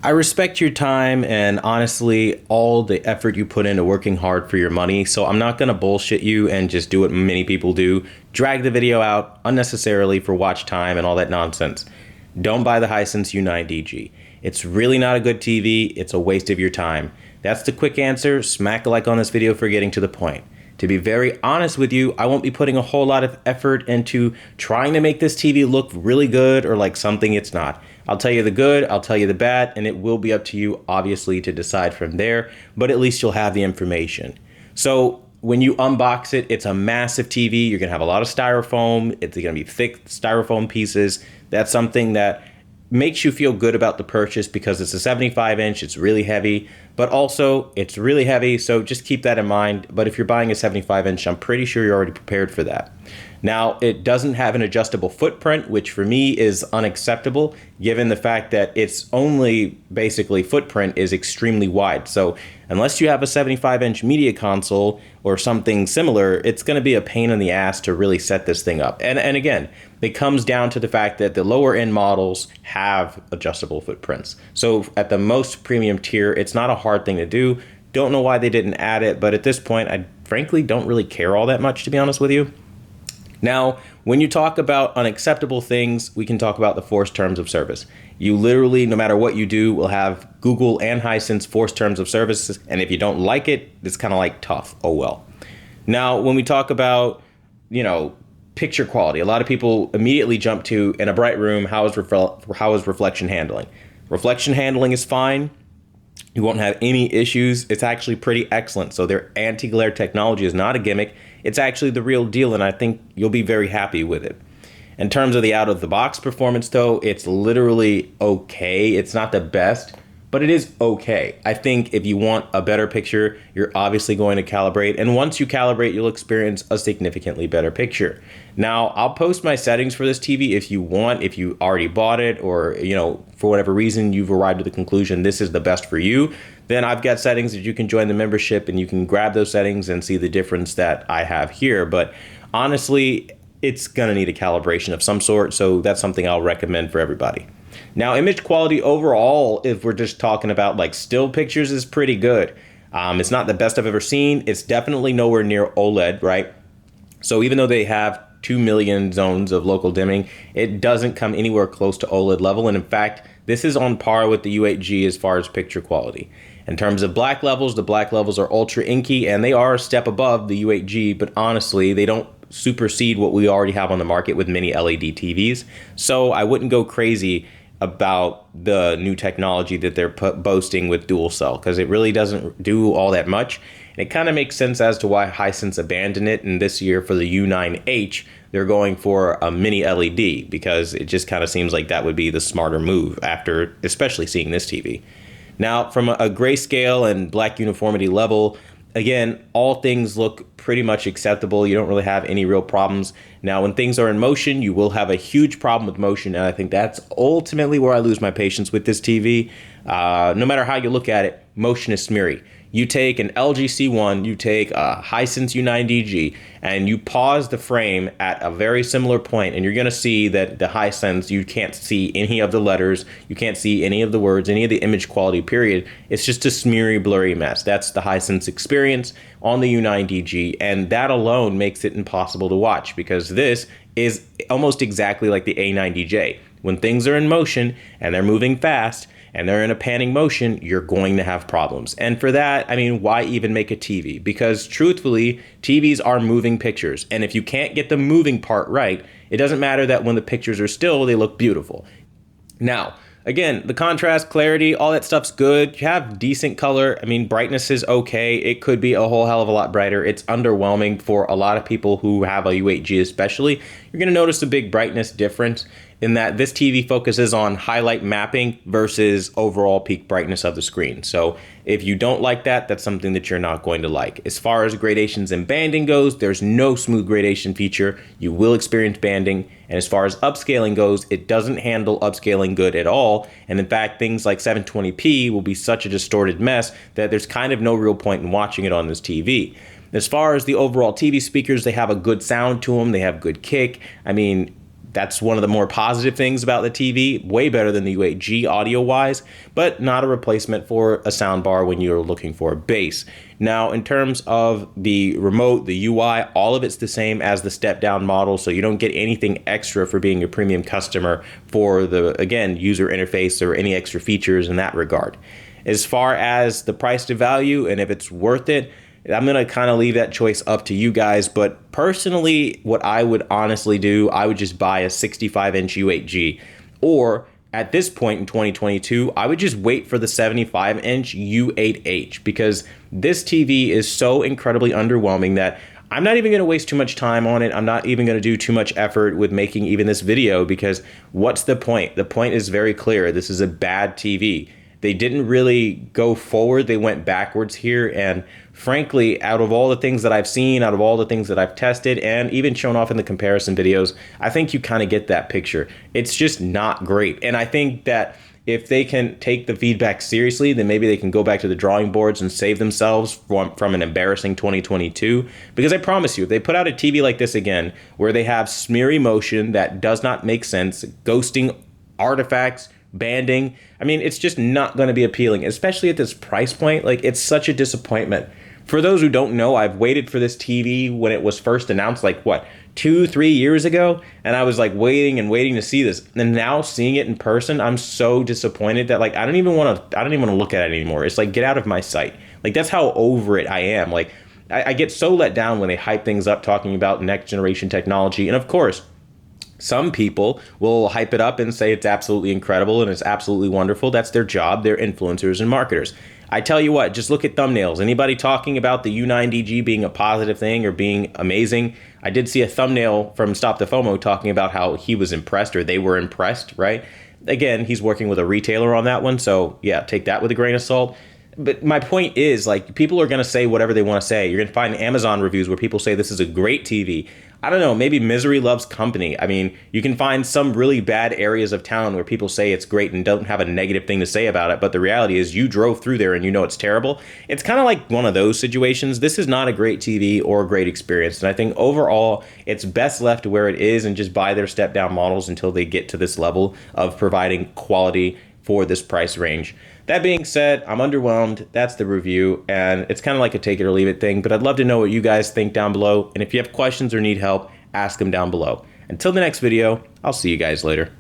I respect your time and honestly all the effort you put into working hard for your money. So I'm not going to bullshit you and just do what many people do. Drag the video out unnecessarily for watch time and all that nonsense. Don't buy the Hisense U9DG. It's really not a good TV. It's a waste of your time. That's the quick answer. Smack a like on this video for getting to the point. To be very honest with you, I won't be putting a whole lot of effort into trying to make this TV look really good or like something it's not. I'll tell you the good, I'll tell you the bad, and it will be up to you, obviously, to decide from there, but at least you'll have the information. So when you unbox it, it's a massive TV. You're going to have a lot of styrofoam. It's going to be thick styrofoam pieces. That's something that makes you feel good about the purchase because it's a 75-inch, it's really heavy, but also it's really heavy, so just keep that in mind. But if you're buying a 75-inch, I'm pretty sure you're already prepared for that. Now, it doesn't have an adjustable footprint, which for me is unacceptable, given the fact that its only basically footprint is extremely wide. So unless you have a 75-inch media console or something similar, it's going to be a pain in the ass to really set this thing up. And again, it comes down to the fact that the lower end models have adjustable footprints. So at the most premium tier, it's not a hard thing to do. Don't know why they didn't add it, but at this point, I frankly don't really care all that much, to be honest with you. Now, when you talk about unacceptable things, we can talk about the forced terms of service. You literally, no matter what you do, will have Google and Hisense forced terms of service. And if you don't like it, it's kind of like tough. Oh, well. Now, when we talk about, picture quality, a lot of people immediately jump to, in a bright room, how is reflection handling? Reflection handling is fine. You won't have any issues. It's actually pretty excellent. So their anti-glare technology is not a gimmick. It's actually the real deal, and I think you'll be very happy with it. In terms of the out-of-the-box performance, though, it's literally okay. It's not the best, but it is okay. I think if you want a better picture, you're obviously going to calibrate, and once you calibrate, you'll experience a significantly better picture. Now, I'll post my settings for this TV if you want, if you already bought it, or, for whatever reason, you've arrived at the conclusion this is the best for you. Then I've got settings that you can join the membership and you can grab those settings and see the difference that I have here. But honestly, it's going to need a calibration of some sort. So that's something I'll recommend for everybody. Now, image quality overall, if we're just talking about like still pictures, is pretty good. It's not the best I've ever seen. It's definitely nowhere near OLED, right? So even though they have 2 million zones of local dimming, it doesn't come anywhere close to OLED level. And in fact, this is on par with the U8G as far as picture quality. In terms of black levels, the black levels are ultra inky and they are a step above the U8G, but honestly, they don't supersede what we already have on the market with mini LED TVs. So I wouldn't go crazy about the new technology that they're boasting with dual cell, because it really doesn't do all that much. And it kind of makes sense as to why Hisense abandoned it, and this year for the U9H, they're going for a mini LED, because it just kind of seems like that would be the smarter move after especially seeing this TV. Now, from a grayscale and black uniformity level, again, all things look pretty much acceptable. You don't really have any real problems. Now, when things are in motion, you will have a huge problem with motion, and I think that's ultimately where I lose my patience with this TV. No matter how you look at it, motion is smeary. You take an LG C1, you take a Hisense U9DG, and you pause the frame at a very similar point, and you're going to see that the Hisense, you can't see any of the letters, you can't see any of the words, any of the image quality, period. It's just a smeary, blurry mess. That's the Hisense experience on the U9DG, and that alone makes it impossible to watch, because this is almost exactly like the A90J. When things are in motion, and they're moving fast, and they're in a panning motion, you're going to have problems. And for that, why even make a TV? Because truthfully, TVs are moving pictures. And if you can't get the moving part right, it doesn't matter that when the pictures are still, they look beautiful. Now, again, the contrast, clarity, all that stuff's good. You have decent color. Brightness is okay. It could be a whole hell of a lot brighter. It's underwhelming for a lot of people who have a U8G especially. You're going to notice a big brightness difference in that this TV focuses on highlight mapping versus overall peak brightness of the screen. So if you don't like that, that's something that you're not going to like. As far as gradations and banding goes, there's no smooth gradation feature. You will experience banding. And as far as upscaling goes, it doesn't handle upscaling good at all. And in fact, things like 720p will be such a distorted mess that there's kind of no real point in watching it on this TV. As far as the overall TV speakers, they have a good sound to them. They have good kick. That's one of the more positive things about the TV. Way better than the U8G audio-wise, but not a replacement for a soundbar when you're looking for a bass. Now, in terms of the remote, the UI, all of it's the same as the step-down model, so you don't get anything extra for being a premium customer for the, again, user interface or any extra features in that regard. As far as the price to value and if it's worth it, I'm going to kind of leave that choice up to you guys. But personally, what I would honestly do, I would just buy a 65-inch U8G. Or at this point in 2022, I would just wait for the 75-inch U8H, because this TV is so incredibly underwhelming that I'm not even going to waste too much time on it. I'm not even going to do too much effort with making even this video, because what's the point? The point is very clear. This is a bad TV. They didn't really go forward. They went backwards here. And frankly, out of all the things that I've seen, out of all the things that I've tested and even shown off in the comparison videos, I think you kind of get that picture. It's just not great. And I think that if they can take the feedback seriously, then maybe they can go back to the drawing boards and save themselves from an embarrassing 2022. Because I promise you, if they put out a TV like this again, where they have smeary motion that does not make sense, ghosting artifacts, banding, I mean, it's just not going to be appealing, especially at this price point. Like, it's such a disappointment. For those who don't know, I've waited for this TV when it was first announced, like, what, 2-3 years ago? And I was like waiting and waiting to see this. And now seeing it in person, I'm so disappointed that, like, I don't even want to look at it anymore. It's like, get out of my sight. Like, that's how over it I am. Like, I get so let down when they hype things up talking about next generation technology. And of course, some people will hype it up and say it's absolutely incredible and it's absolutely wonderful. That's their job. They're influencers and marketers. I tell you what, just look at thumbnails. Anybody talking about the U9DG being a positive thing or being amazing? I did see a thumbnail from Stop the FOMO talking about how he was impressed, or they were impressed, right? Again, he's working with a retailer on that one. So yeah, take that with a grain of salt. But my point is, like, people are going to say whatever they want to say. You're going to find Amazon reviews where people say this is a great TV. I don't know, maybe misery loves company. I mean, you can find some really bad areas of town where people say it's great and don't have a negative thing to say about it. But the reality is you drove through there and you know it's terrible. It's kind of like one of those situations. This is not a great TV or a great experience. And I think overall, it's best left where it is and just buy their step down models until they get to this level of providing quality for this price range. That being said, I'm underwhelmed. That's the review, and it's kind of like a take it or leave it thing, but I'd love to know what you guys think down below, and if you have questions or need help, ask them down below. Until the next video, I'll see you guys later.